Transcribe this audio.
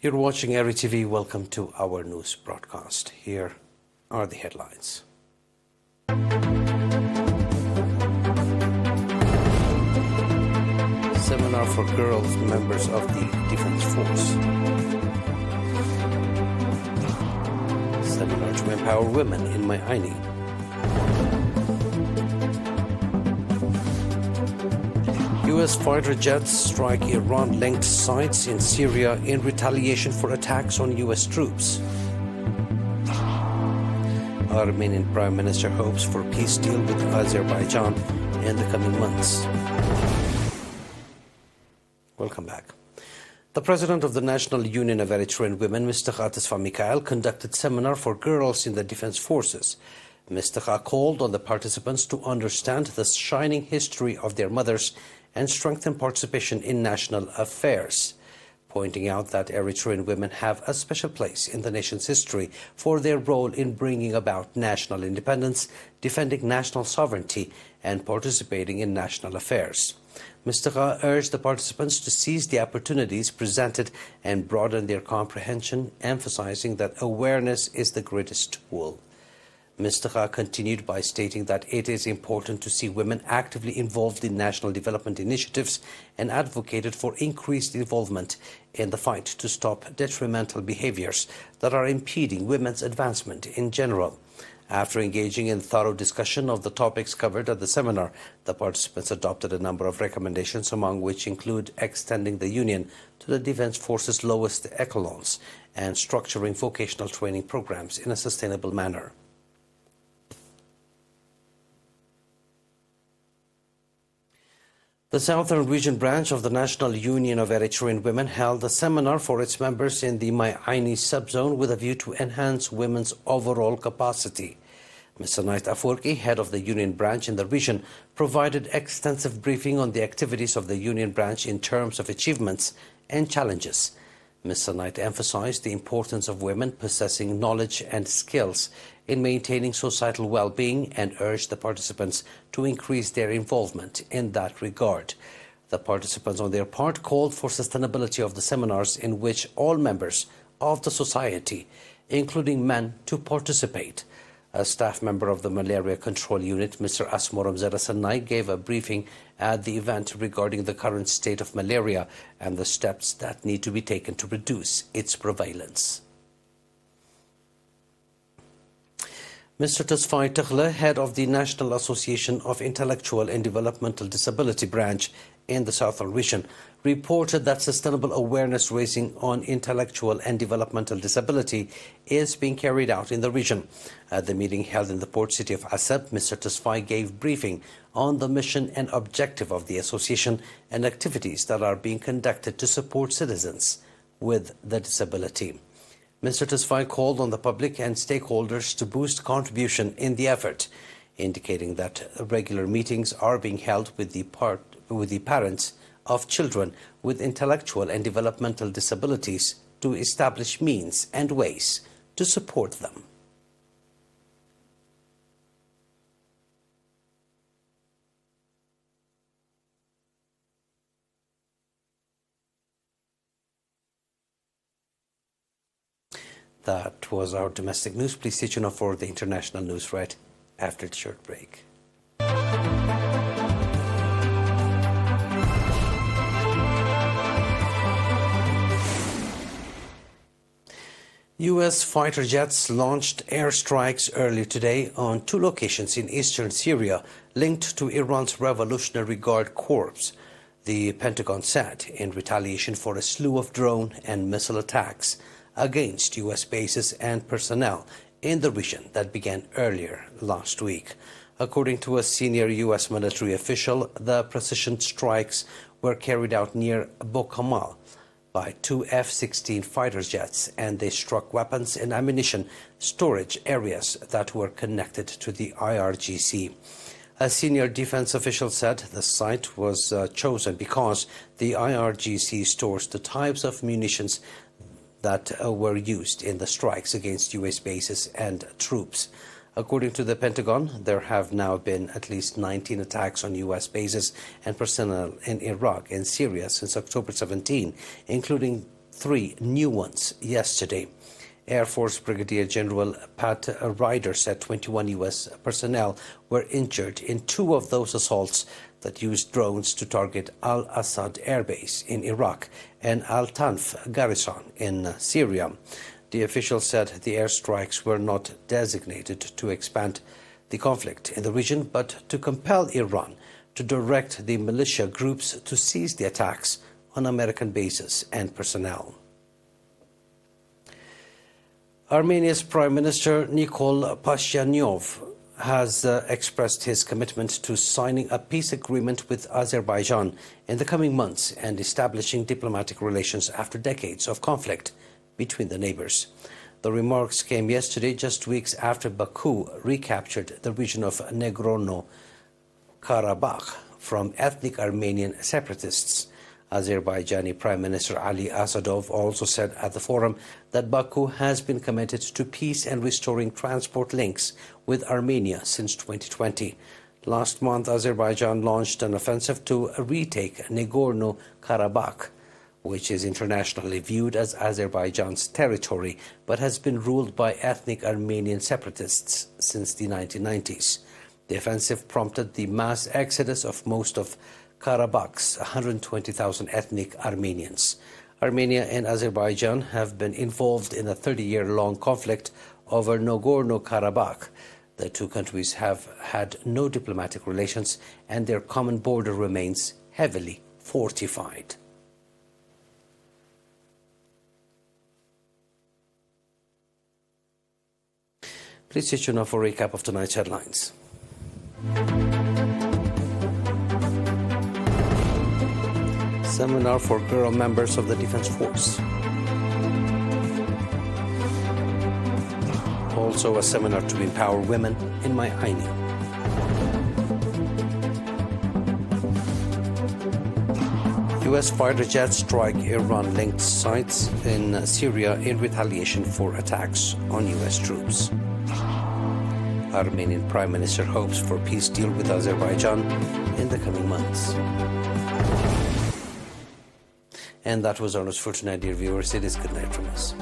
You're watching ERi-TV. Welcome to our news broadcast. Here are the headlines. Seminar for girls members of the Defense Force. Seminar to empower women in Mayani. U.S. fighter jets strike Iran-linked sites in Syria in retaliation for attacks on U.S. troops. Armenian Prime Minister hopes for peace deal with Azerbaijan in the coming months. Welcome back. The President of the National Union of Eritrean Women, Mr. Mikhail, conducted seminar for girls in the Defense Forces. Mr. called on the participants to understand the shining history of their mothers and strengthen participation in national affairs, pointing out that Eritrean women have a special place in the nation's history for their role in bringing about national independence, defending national sovereignty, and participating in national affairs. Mr. urged the participants to seize the opportunities presented and broaden their comprehension, emphasizing that awareness is the greatest tool. Mr. continued by stating that it is important to see women actively involved in national development initiatives and advocated for increased involvement in the fight to stop detrimental behaviors that are impeding women's advancement in general. After engaging in thorough discussion of the topics covered at the seminar, the participants adopted a number of recommendations, among which include extending the union to the Defense Forces' lowest echelons and structuring vocational training programs in a sustainable manner. The Southern Region branch of the National Union of Eritrean Women held a seminar for its members in the Mayani subzone with a view to enhance women's overall capacity. Mr. Nait Afwerki, head of the union branch in the region, provided extensive briefing on the activities of the union branch in terms of achievements and challenges. Mr. Knight emphasized the importance of women possessing knowledge and skills in maintaining societal well-being and urged the participants to increase their involvement in that regard. The participants, on their part, called for sustainability of the seminars in which all members of the society, including men, to participate. A staff member of the Malaria Control Unit, Mr. Asmoram Zerasanai, gave a briefing at the event regarding the current state of malaria and the steps that need to be taken to reduce its prevalence. Mr. Tasfai Takhle, head of the National Association of Intellectual and Developmental Disability branch in the Southern Region, reported that sustainable awareness raising on intellectual and developmental disability is being carried out in the region. At the meeting held in the port city of Asab, Mr. Tasfai gave briefing on the mission and objective of the association and activities that are being conducted to support citizens with the disability. Mr. Tasfai called on the public and stakeholders to boost contribution in the effort, indicating that regular meetings are being held with the parents of children with intellectual and developmental disabilities to establish means and ways to support them. That was our domestic news. Please stay tuned for the international news right after the short break. U.S. fighter jets launched airstrikes earlier today on 2 locations in eastern Syria linked to Iran's Revolutionary Guard Corps, the Pentagon said, in retaliation for a slew of drone and missile attacks against U.S. bases and personnel in the region that began earlier last week. According to a senior U.S. military official, the precision strikes were carried out near Bokamal by 2 F-16 fighter jets, and they struck weapons and ammunition storage areas that were connected to the IRGC. A senior defense official said the site was chosen because the IRGC stores the types of munitions that were used in the strikes against U.S. bases and troops. According to the Pentagon, there have now been at least 19 attacks on U.S. bases and personnel in Iraq and Syria since October 17, including 3 new ones yesterday. Air Force Brigadier General Pat Ryder said 21 U.S. personnel were injured in 2 of those assaults that used drones to target Al-Assad Air Base in Iraq and Al-Tanf garrison in Syria. The official said the airstrikes were not designated to expand the conflict in the region, but to compel Iran to direct the militia groups to cease the attacks on American bases and personnel. Armenia's Prime Minister Nikol Pashinyan has expressed his commitment to signing a peace agreement with Azerbaijan in the coming months and establishing diplomatic relations after decades of conflict between the neighbors. The remarks came yesterday, just weeks after Baku recaptured the region of Nagorno-Karabakh from ethnic Armenian separatists. Azerbaijani Prime Minister Ali Asadov also said at the forum that Baku has been committed to peace and restoring transport links with Armenia since 2020. Last month, Azerbaijan launched an offensive to retake Nagorno-Karabakh, which is internationally viewed as Azerbaijan's territory, but has been ruled by ethnic Armenian separatists since the 1990s. The offensive prompted the mass exodus of most of Karabakh's 120,000 ethnic Armenians. Armenia and Azerbaijan have been involved in a 30-year-long conflict over Nagorno-Karabakh. The 2 countries have had no diplomatic relations, and their common border remains heavily fortified. Please stay tuned now for a recap of tonight's headlines. Seminar for girl members of the Defense Force. Also a seminar to empower women in Myini. U.S. fighter jets strike Iran-linked sites in Syria in retaliation for attacks on U.S. troops. Armenian Prime Minister hopes for peace deal with Azerbaijan in the coming months. And that was our news for tonight, dear viewers. It is good night from us.